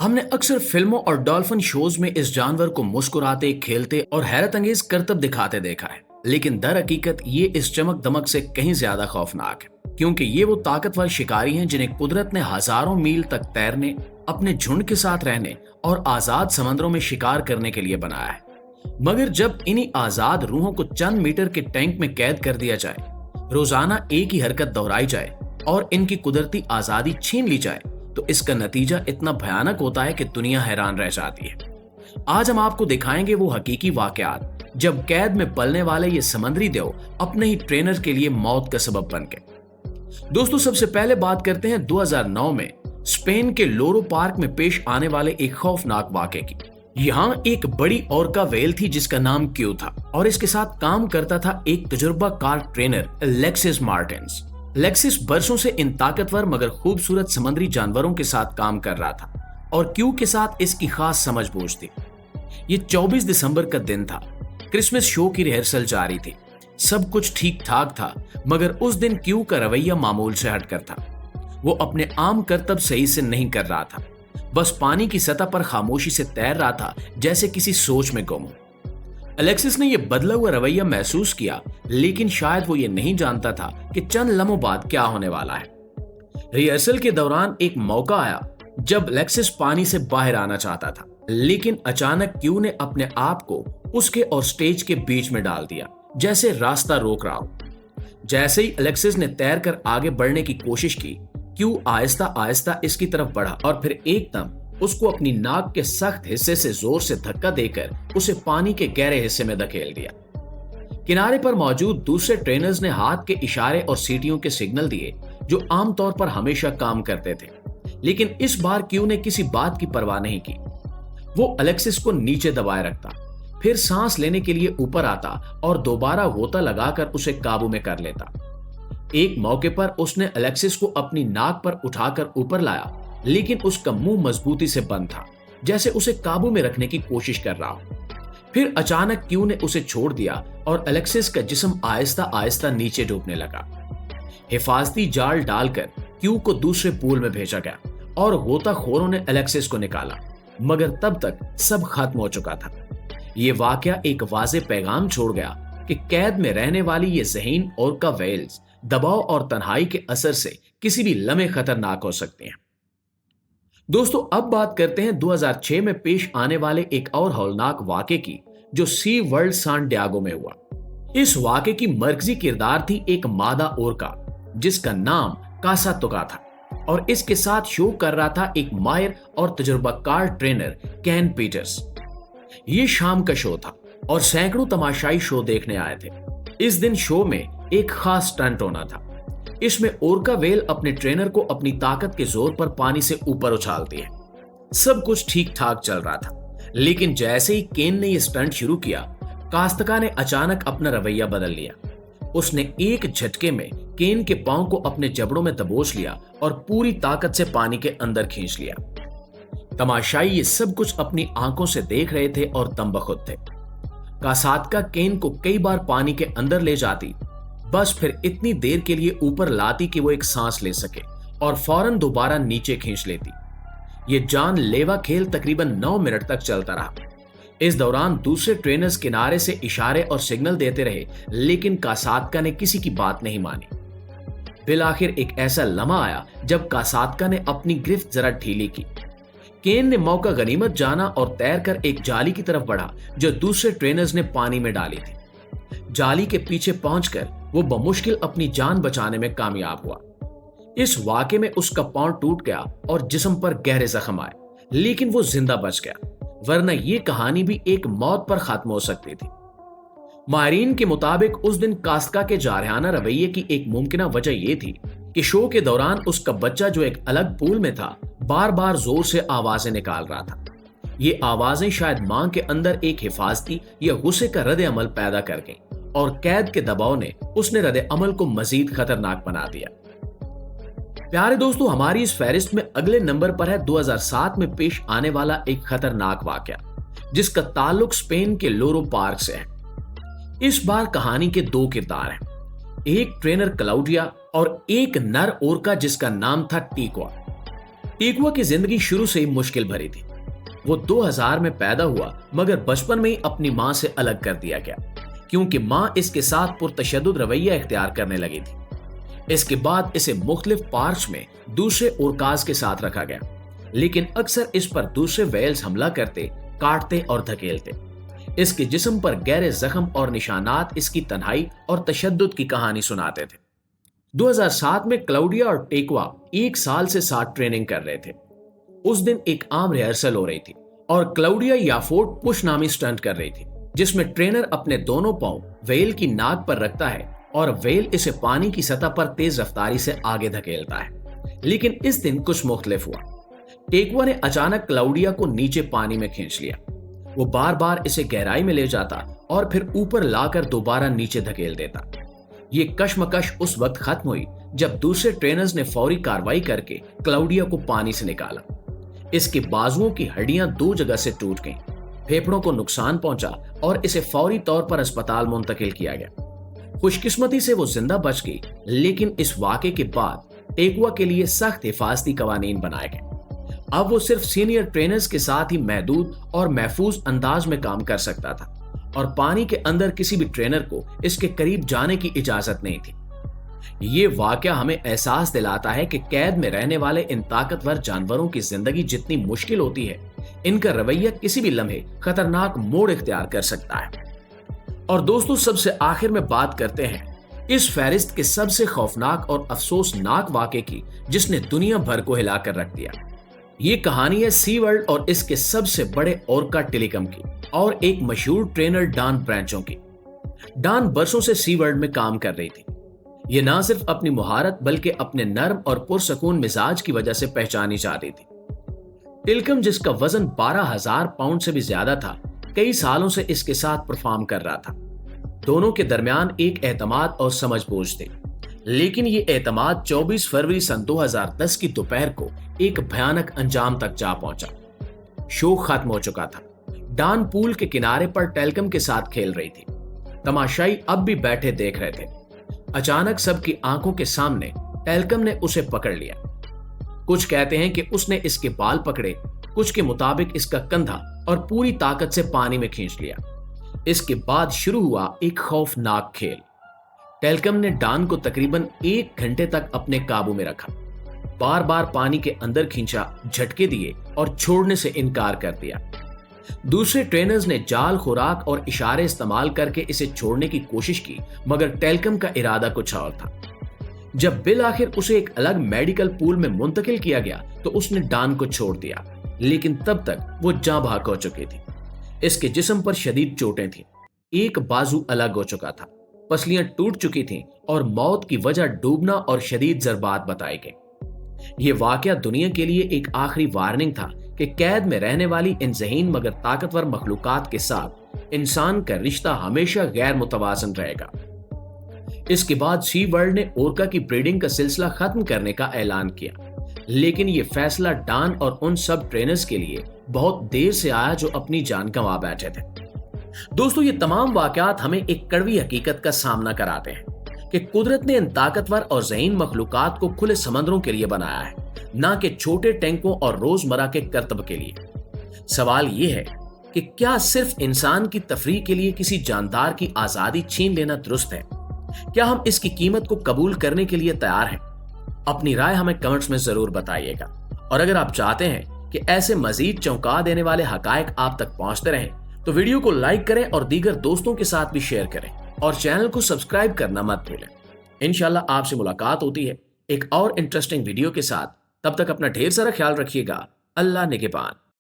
हमने अक्सर फिल्मों और डॉल्फिन शोज में इस जानवर को मुस्कुराते, खेलते और हैरत अंगेज करतब दिखाते देखा है, लेकिन दर हकीकत ये इस चमक दमक से कहीं ज्यादा खौफनाक है, क्योंकि ये वो ताकतवर शिकारी हैं जिन्हें कुदरत ने हजारों मील तक तैरने, अपने झुंड के साथ रहने और आजाद समंदरों में शिकार करने के लिए बनाया है। मगर जब इन्हीं आजाद रूहों को चंद मीटर के टैंक में कैद कर दिया जाए, रोजाना एक ही हरकत दोहराई जाए और इनकी कुदरती आजादी छीन ली जाए, तो इसका नतीजा इतना भयानक होता है कि दुनिया हैरान रह जाती है। आज हम आपको दिखाएंगे वो हकीकी वाकयात जब कैद में पलने वाले ये समुद्री देव अपने ही ट्रेनर के लिए मौत का सबब बन गए। दोस्तों, सबसे पहले बात करते हैं 2009 में स्पेन के लोरो पार्क में पेश आने वाले एक खौफनाक वाकये की। यहाँ एक बड़ी ओरका व्हेल थी जिसका नाम क्यू था और इसके साथ काम करता था एक तजुर्बाकार ट्रेनर लेक्सिस मार्टिन्स। लेक्सिस बरसों से इन ताकतवर मगर खूबसूरत समुद्री जानवरों के साथ काम कर रहा था और क्यू के साथ इसकी खास समझ बूझ थी। ये 24 दिसंबर का दिन था। क्रिसमस शो की रिहर्सल जारी थी। सब कुछ ठीक ठाक था, मगर उस दिन क्यू का रवैया मामूल से हटकर था। वो अपने आम करतब सही से नहीं कर रहा था, बस पानी की सतह पर खामोशी से तैर रहा था, जैसे किसी सोच में गुम। अलेक्सिस ने यह बदला हुआ रवैया महसूस किया, लेकिन शायद वो ये नहीं जानता था कि चंद लम्हों बाद क्या होने वाला है। रिहर्सल के दौरान एक मौका आया जब अलेक्सिस पानी से बाहर आना चाहता था, लेकिन अचानक क्यू ने अपने आप को उसके और स्टेज के बीच में डाल दिया, जैसे रास्ता रोक रहा हो। जैसे ही अलेक्सिस ने तैरकर आगे बढ़ने की कोशिश की, क्यू आहिस्ता आहिस्ता इसकी तरफ बढ़ा और फिर एकदम उसको अपनी नाक के सख्त हिस्से से जोर से धक्का देकर उसे पानी के गहरे हिस्से में धकेल दिया। किनारे पर मौजूद दूसरे ट्रेनर्स ने हाथ के इशारे और सीटियों के सिग्नल दिए, जो आमतौर पर हमेशा काम करते थे, लेकिन इस बार क्यू ने किसी बात की परवाह नहीं की। वो अलेक्सिस को नीचे दबाए रखता, फिर सांस लेने के लिए ऊपर आता और दोबारा गोता लगाकर उसे काबू में कर लेता। एक मौके पर उसने अलेक्सिस को अपनी नाक पर उठाकर ऊपर लाया, लेकिन उसका मुंह मजबूती से बंद था, जैसे उसे काबू में रखने की कोशिश कर रहा हो। फिर अचानक क्यू ने उसे छोड़ दिया और अलेक्सिस का जिस्म आहिस्ता आहिस्ता नीचे डूबने लगा। हिफाजती जाल डालकर क्यू को दूसरे पूल में भेजा गया और गोताखोरों ने अलेक्सिस को निकाला, मगर तब तक सब खत्म हो चुका था। ये वाकया एक वाज़ेह पैगाम छोड़ गया कि कैद में रहने वाली ये ज़हीन ओरका व्हेल्स दबाव और तन्हाई के असर से किसी भी लम्हे खतरनाक हो सकते हैं। दोस्तों, अब बात करते हैं 2006 में पेश आने वाले एक और हौलनाक वाकये की, जो सी वर्ल्ड सान डियागो में हुआ। इस वाकये की मरकजी किरदार थी एक मादा ओरका जिसका नाम कासा तुका था और इसके साथ शो कर रहा था एक माहिर और तजुर्बाकार ट्रेनर कैन पीटर्स। ये शाम का शो था और सैकड़ों तमाशाई शो देखने आए थे। इस दिन शो में एक खास स्टंट होना था। इसमें ओरका व्हेल अपने ट्रेनर को अपनी ताकत के जोर पर पानी से ऊपर उछालती है। सब कुछ ठीक ठाक चल रहा था, लेकिन जैसे ही केन ने यह स्टंट शुरू किया, कास्तका ने अचानक अपना रवैया बदल लिया। उसने एक झटके में केन के पांव को अपने जबड़ों में दबोच लिया और पूरी ताकत से पानी के अंदर खींच लिया। तमाशाई ये सब कुछ अपनी आंखों से देख रहे थे और तंबखुद थे। कासातका केन को कई बार पानी के अंदर ले जाती, बस फिर इतनी देर के लिए ऊपर लाती कि वो एक सांस ले सके और फौरन दोबारा नीचे खींच लेती। ये जानलेवा खेल तकरीबन 9 मिनट तक चलता रहा। इस दौरान दूसरे ट्रेनर्स किनारे से इशारे और सिग्नल देते रहे, लेकिन कासातका ने किसी की बात नहीं मानी। फिर आखिर एक ऐसा लम्हा आया जब कासातका ने अपनी गिरफ्त जरा ढीली की। केन ने मौका गनीमत जाना और तैरकर एक जाली की तरफ बढ़ा जो दूसरे ट्रेनर्स ने पानी में डाली थी। जाली के पीछे पहुंचकर वो बमुश्किल अपनी जान बचाने में कामयाब हुआ। इस वाकये में उसका पांव टूट गया और जिस्म पर गहरे जख्म आए, लेकिन वो जिंदा बच गया, वरना ये कहानी भी एक मौत पर खत्म हो सकती थी। माहिरीन के मुताबिक उस दिन कास्तका के जारहाना रवैये की एक मुमकिन वजह यह थी कि शो के दौरान उसका बच्चा, जो एक अलग पूल में था, बार बार जोर से आवाजें निकाल रहा था। ये आवाजें शायद मां के अंदर एक हिफाजती या गुस्से का रद्द अमल पैदा कर गई और कैद के दबाव ने उसने रद्द अमल को मजीद खतरनाक बना दिया। प्यारे दोस्तों, हमारी इस फहरिस्त में अगले नंबर पर है 2007 में पेश आने वाला एक खतरनाक वाकया, जिसका ताल्लुक स्पेन के लोरो पार्क से है। इस बार कहानी के 2 किरदार हैं, एक ट्रेनर क्लाउडिया और एक नर ओरका जिसका नाम था टीक्वा। टेकुआ की जिंदगी शुरू से ही मुश्किल भरी थी। वो 2000 में पैदा हुआ, मगर बचपन में ही अपनी मां से अलग कर दिया गया क्योंकि मां इसके साथ पुरतशद्दुद रवैया इख्तियार करने लगी थी। इसके बाद इसे मुख्तलिफ पार्क्स में दूसरे ओरकाज के साथ रखा गया, लेकिन अक्सर इस पर दूसरे वेल्स हमला करते, काटते और धकेलते। इसके जिस्म पर गहरे जख्म और निशानात इसकी तन्हाई और तशद्दुद की कहानी सुनाते थे। 2007 में क्लाउडिया और टेकुआ एक साल से साथ ट्रेनिंग कर रहे थे। उस दिन एक आम रिहर्सल हो रही थी और क्लाउडिया याफोर्ट पुश नामी स्टंट कर रही थी, जिसमें ट्रेनर अपने दोनों पांव वेल की नाक पर रखता है और वेल इसे पानी की सतह पर तेज रफ्तारी से आगे धकेलता है। लेकिन इस दिन कुछ मुख्तलिफ हुआ। टेकुआ ने अचानक क्लाउडिया को नीचे पानी में खींच लिया। वो बार बार इसे गहराई में ले जाता और फिर ऊपर लाकर दोबारा नीचे धकेल देता। ये कशमकश उस वक्त खत्म हुई जब दूसरे ट्रेनर्स ने फौरी कार्रवाई करके क्लाउडिया को पानी से निकाला। इसके बाजुओं की हड्डियां 2 जगह से टूट गईं, फेफड़ों को नुकसान पहुंचा और इसे फौरी तौर पर अस्पताल मुंतकिल किया गया। खुशकिस्मती से वो जिंदा बच गई, लेकिन इस वाक़े के बाद टेकुआ के लिए सख्त हिफाजती कवानीन बनाए गए। अब वो सिर्फ सीनियर ट्रेनर्स के साथ ही महदूद और महफूज अंदाज में काम कर सकता था और पानी के अंदर किसी भी ट्रेनर को इसके करीब जाने की इजाजत नहीं थी। ये वाकया हमें एहसास दिलाता है कि कैद में रहने वाले इन ताकतवर जानवरों की जिंदगी जितनी मुश्किल होती है, इनका रवैया किसी भी लम्हे खतरनाक मोड़ इख्तियार कर सकता है। और दोस्तों, सबसे आखिर में बात करते हैं इस फहरिस्त के सबसे खौफनाक और अफसोसनाक वाकये की, जिसने दुनिया भर को हिलाकर रख दिया। ये कहानी है सी वर्ल्ड और इसके सबसे बड़े ओरका टेलिकम की और एक मशहूर ट्रेनर डान ब्रांचों की। डान बरसों से सी वर्ल्ड में काम कर रही थी। ये ना सिर्फ अपनी मुहारत बल्कि अपने नर्म और पुरसकून मिजाज की वजह से पहचानी जाती थी। टेलिकम, जिसका वजन 12,000 पाउंड से भी ज्यादा था, कई सालों से इसके साथ परफॉर्म कर रहा था। दोनों के दरमियान एक एतमाद और समझ बूझ थी, लेकिन ये एतमाद 24 फरवरी सन 2010 की दोपहर को एक भयानक अंजाम तक जा पहुंचा। शो खत्म हो चुका था। डान पूल के किनारे पर टेलिकम के साथ खेल रही थी। तमाशाई अब भी बैठे देख रहे थे। अचानक सबकी आंखों के सामने टेलिकम ने उसे पकड़ लिया। कुछ कहते हैं कि उसने इसके बाल पकड़े, कुछ के मुताबिक इसका कंधा, और पूरी ताकत से पानी में खींच लिया। इसके बाद शुरू हुआ एक खौफनाक खेल। टेलिकम ने डान को तकरीबन 1 घंटे तक अपने काबू में रखा। बार बार पानी के अंदर खींचा, झटके दिए और छोड़ने से इनकार कर दिया। दूसरे ट्रेनर्स ने जाल, खुराक और इशारे इस्तेमाल करके इसे छोड़ने की कोशिश की, मगर टेलिकम का इरादा कुछ और था। जब बिल आखिर उसे एक अलग मेडिकल पूल में मुंतकिल किया गया तो उसने डान को छोड़ दिया, लेकिन तब तक वो जाँ भाग हो चुकी थी। इसके जिस्म पर शदीद चोटें थीं। एक बाजू अलग हो चुका था, पसलियां टूट चुकी थीं और मौत की वजह डूबना और शदीद जर्बात बताई गई। यह वाकया दुनिया के लिए एक आखिरी वार्निंग था कि कैद में रहने वाली इन ज़हीन मगर ताकतवर मखलूकात के साथ इंसान का रिश्ता हमेशा गैर मुतवाज़न रहेगा। इसके बाद सी वर्ल्ड ने ओरका की ब्रीडिंग का सिलसिला खत्म करने का ऐलान किया, लेकिन यह फैसला डान और उन सब ट्रेनर्स के लिए बहुत देर से आया जो अपनी जान गंवा बैठे थे। दोस्तों, ये तमाम वाकयात हमें एक कड़वी हकीकत का सामना कराते हैं कि कुदरत ने इन ताकतवर और ज़हीन मखलूकात को खुले समंदरों के लिए बनाया है, ना कि छोटे टैंकों और रोजमर्रा के करतब के लिए। सवाल यह है कि क्या सिर्फ इंसान की तफरीह के लिए किसी जानदार की आजादी छीन लेना दुरुस्त है? क्या हम इसकी कीमत को कबूल करने के लिए तैयार हैं? अपनी राय हमें कमेंट्स में जरूर बताइएगा। और अगर आप चाहते हैं कि ऐसे मजीद चौंका देने वाले हकायक आप तक पहुंचते रहें, तो वीडियो को लाइक करें और दीगर दोस्तों के साथ भी शेयर करें और चैनल को सब्सक्राइब करना मत भूलें। इंशाल्लाह आपसे मुलाकात होती है एक और इंटरेस्टिंग वीडियो के साथ। तब तक अपना ढेर सारा ख्याल रखिएगा। अल्लाह निगहबान।